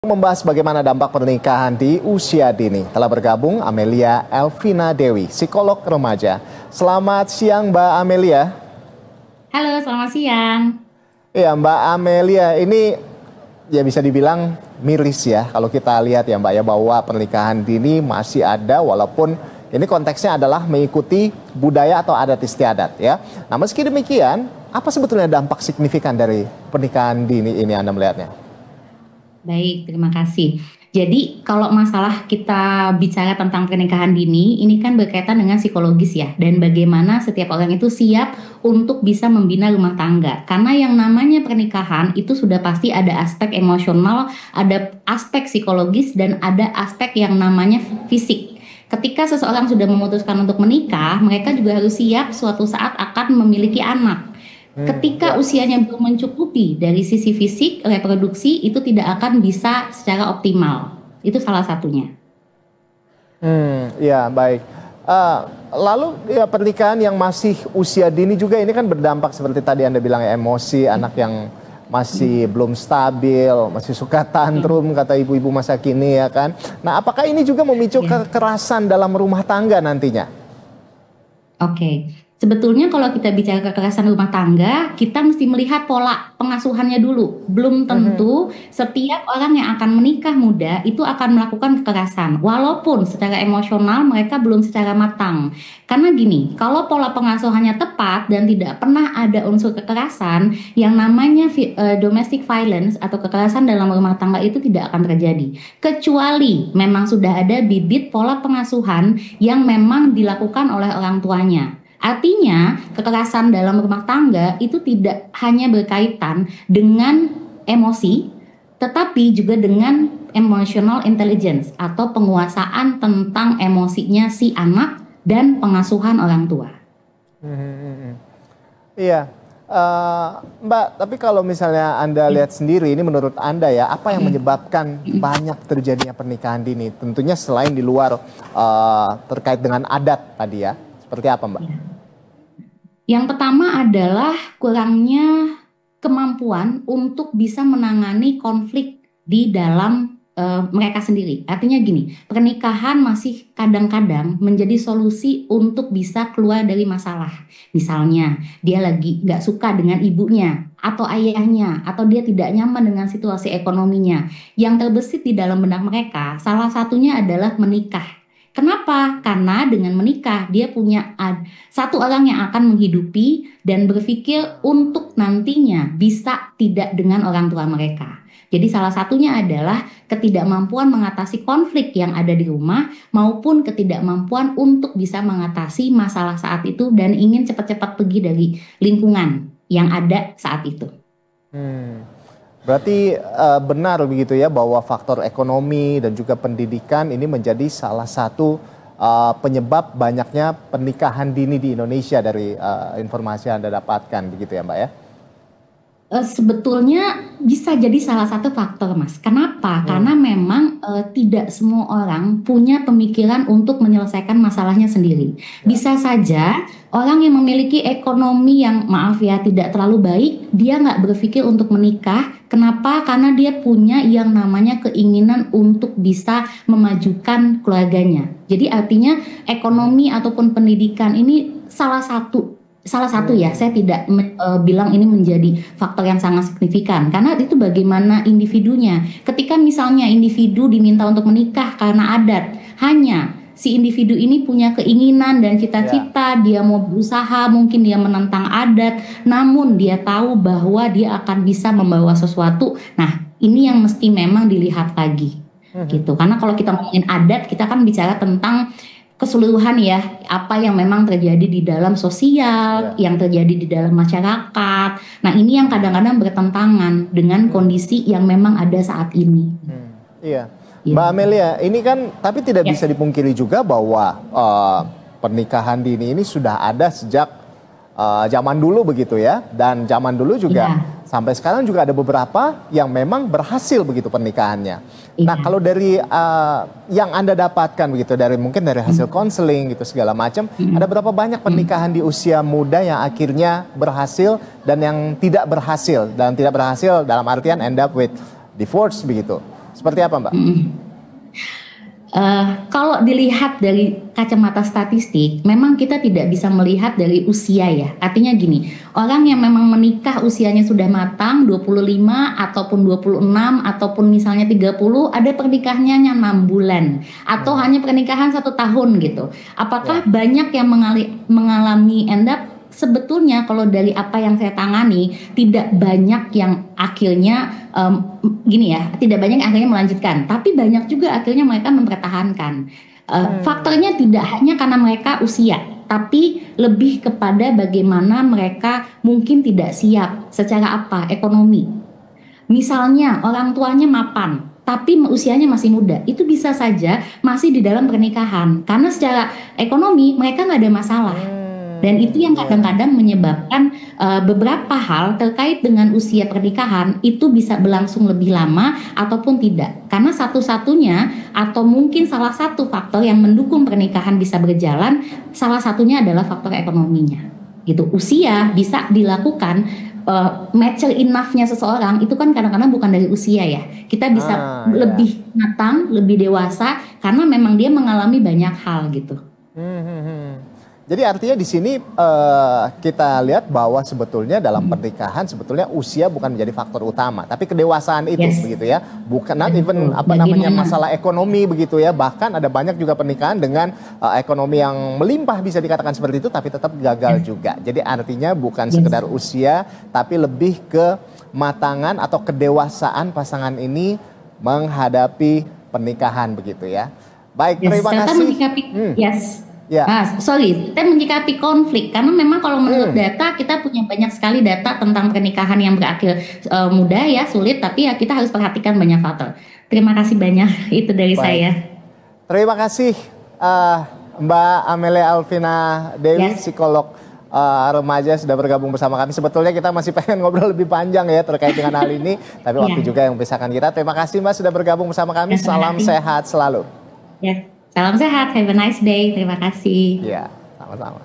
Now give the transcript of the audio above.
Membahas bagaimana dampak pernikahan di usia dini, telah bergabung Amelia Elvina Dewi, psikolog remaja. Selamat siang Mbak Amelia. Halo, selamat siang. Iya Mbak Amelia, ini ya bisa dibilang miris ya kalau kita lihat ya Mbak ya, bahwa pernikahan dini masih ada walaupun ini konteksnya adalah mengikuti budaya atau adat istiadat ya. Nah meski demikian, apa sebetulnya dampak signifikan dari pernikahan dini ini Anda melihatnya? Baik, terima kasih. Jadi kalau masalah kita bicara tentang pernikahan dini, ini kan berkaitan dengan psikologis ya, dan bagaimana setiap orang itu siap untuk bisa membina rumah tangga. Karena yang namanya pernikahan itu sudah pasti ada aspek emosional, ada aspek psikologis, dan ada aspek yang namanya fisik. Ketika seseorang sudah memutuskan untuk menikah, mereka juga harus siap suatu saat akan memiliki anak. Ketika usianya belum mencukupi dari sisi fisik, reproduksi itu tidak akan bisa secara optimal. Itu salah satunya. Ya baik. Lalu ya pernikahan yang masih usia dini juga ini kan berdampak seperti tadi Anda bilang ya, emosi anak yang masih belum stabil, masih suka tantrum kata ibu-ibu masa kini ya kan. Nah apakah ini juga memicu kekerasan dalam rumah tangga nantinya? Oke. Sebetulnya kalau kita bicara kekerasan rumah tangga, kita mesti melihat pola pengasuhannya dulu. Belum tentu setiap orang yang akan menikah muda itu akan melakukan kekerasan. Walaupun secara emosional mereka belum secara matang. Karena gini, kalau pola pengasuhannya tepat dan tidak pernah ada unsur kekerasan, yang namanya domestic violence atau kekerasan dalam rumah tangga itu tidak akan terjadi. Kecuali memang sudah ada bibit pola pengasuhan yang memang dilakukan oleh orang tuanya. Artinya, kekerasan dalam rumah tangga itu tidak hanya berkaitan dengan emosi, tetapi juga dengan emotional intelligence atau penguasaan tentang emosinya si anak dan pengasuhan orang tua. Iya, Mbak, tapi kalau misalnya Anda lihat sendiri, ini menurut Anda ya, apa yang menyebabkan banyak terjadinya pernikahan dini? Tentunya selain di luar terkait dengan adat tadi ya, seperti apa Mbak? Yang pertama adalah kurangnya kemampuan untuk bisa menangani konflik di dalam mereka sendiri. Artinya gini, pernikahan masih kadang-kadang menjadi solusi untuk bisa keluar dari masalah. Misalnya, dia lagi nggak suka dengan ibunya atau ayahnya, atau dia tidak nyaman dengan situasi ekonominya. Yang terbesit di dalam benak mereka, salah satunya adalah menikah. Kenapa? Karena dengan menikah dia punya satu orang yang akan menghidupi dan berpikir untuk nantinya bisa tidak dengan orang tua mereka. Jadi salah satunya adalah ketidakmampuan mengatasi konflik yang ada di rumah maupun ketidakmampuan untuk bisa mengatasi masalah saat itu dan ingin cepat-cepat pergi dari lingkungan yang ada saat itu. Berarti benar begitu ya bahwa faktor ekonomi dan juga pendidikan ini menjadi salah satu penyebab banyaknya pernikahan dini di Indonesia dari informasi yang Anda dapatkan begitu ya Mbak ya? Sebetulnya bisa jadi salah satu faktor Mas. Kenapa? Karena memang tidak semua orang punya pemikiran untuk menyelesaikan masalahnya sendiri. Bisa saja orang yang memiliki ekonomi yang maaf ya tidak terlalu baik, dia nggak berpikir untuk menikah. Kenapa? Karena dia punya yang namanya keinginan untuk bisa memajukan keluarganya. Jadi artinya ekonomi ataupun pendidikan ini salah satu ya, saya tidak bilang ini menjadi faktor yang sangat signifikan karena itu bagaimana individunya. Ketika misalnya individu diminta untuk menikah karena adat, hanya si individu ini punya keinginan dan cita-cita, dia mau berusaha, mungkin dia menentang adat, namun dia tahu bahwa dia akan bisa membawa sesuatu. Nah, ini yang mesti memang dilihat lagi, gitu. Karena kalau kita ngomongin adat, kita kan bicara tentang keseluruhan ya, apa yang memang terjadi di dalam sosial, yang terjadi di dalam masyarakat. Nah ini yang kadang-kadang bertentangan dengan kondisi yang memang ada saat ini. Iya, Mbak Amelia, ini kan tapi tidak bisa dipungkiri juga bahwa pernikahan dini ini sudah ada sejak zaman dulu begitu ya, dan zaman dulu juga sampai sekarang juga ada beberapa yang memang berhasil begitu pernikahannya. Nah kalau dari yang Anda dapatkan begitu, dari mungkin dari hasil konseling gitu segala macam, ada berapa banyak pernikahan di usia muda yang akhirnya berhasil dan yang tidak berhasil, dan tidak berhasil dalam artian end up with divorce begitu. Seperti apa, Mbak? Kalau dilihat dari kacamata statistik, memang kita tidak bisa melihat dari usia ya. Artinya gini, orang yang memang menikah usianya sudah matang, 25 ataupun 26 ataupun misalnya 30, ada pernikahannya 6 bulan atau hanya pernikahan 1 tahun gitu. Apakah banyak yang mengalami end up? Sebetulnya kalau dari apa yang saya tangani, tidak banyak yang akhirnya gini ya, tidak banyak yang akhirnya melanjutkan, tapi banyak juga akhirnya mereka mempertahankan. Faktornya tidak hanya karena mereka usia, tapi lebih kepada bagaimana mereka mungkin tidak siap secara apa, ekonomi. Misalnya orang tuanya mapan, tapi usianya masih muda, itu bisa saja masih di dalam pernikahan, karena secara ekonomi mereka nggak ada masalah. Dan itu yang kadang-kadang menyebabkan beberapa hal terkait dengan usia pernikahan itu bisa berlangsung lebih lama ataupun tidak. Karena satu-satunya atau mungkin salah satu faktor yang mendukung pernikahan bisa berjalan, salah satunya adalah faktor ekonominya. Gitu. Usia bisa dilakukan, mature enough-nya seseorang itu kan kadang-kadang bukan dari usia ya. Kita bisa lebih matang, lebih dewasa karena memang dia mengalami banyak hal gitu. Jadi artinya di sini kita lihat bahwa sebetulnya dalam pernikahan sebetulnya usia bukan menjadi faktor utama, tapi kedewasaan itu begitu ya. Bukan not even masalah ekonomi begitu ya. Bahkan ada banyak juga pernikahan dengan ekonomi yang melimpah bisa dikatakan seperti itu, tapi tetap gagal juga. Jadi artinya bukan sekedar usia, tapi lebih ke matangan atau kedewasaan pasangan ini menghadapi pernikahan begitu ya. Baik, terima kasih. Kita menyikapi konflik karena memang kalau menurut data kita punya banyak sekali data tentang pernikahan yang berakhir mudah ya, sulit, tapi ya kita harus perhatikan banyak faktor. Terima kasih banyak itu dari saya. Terima kasih Mbak Amelia Alvina Dewi, psikolog remaja sudah bergabung bersama kami. Sebetulnya kita masih pengen ngobrol lebih panjang ya terkait dengan hal ini, tapi waktu juga yang memisahkan kita. Terima kasih Mbak sudah bergabung bersama kami. Salam sehat selalu. Salam sehat, have a nice day. Terima kasih. Iya, sama-sama.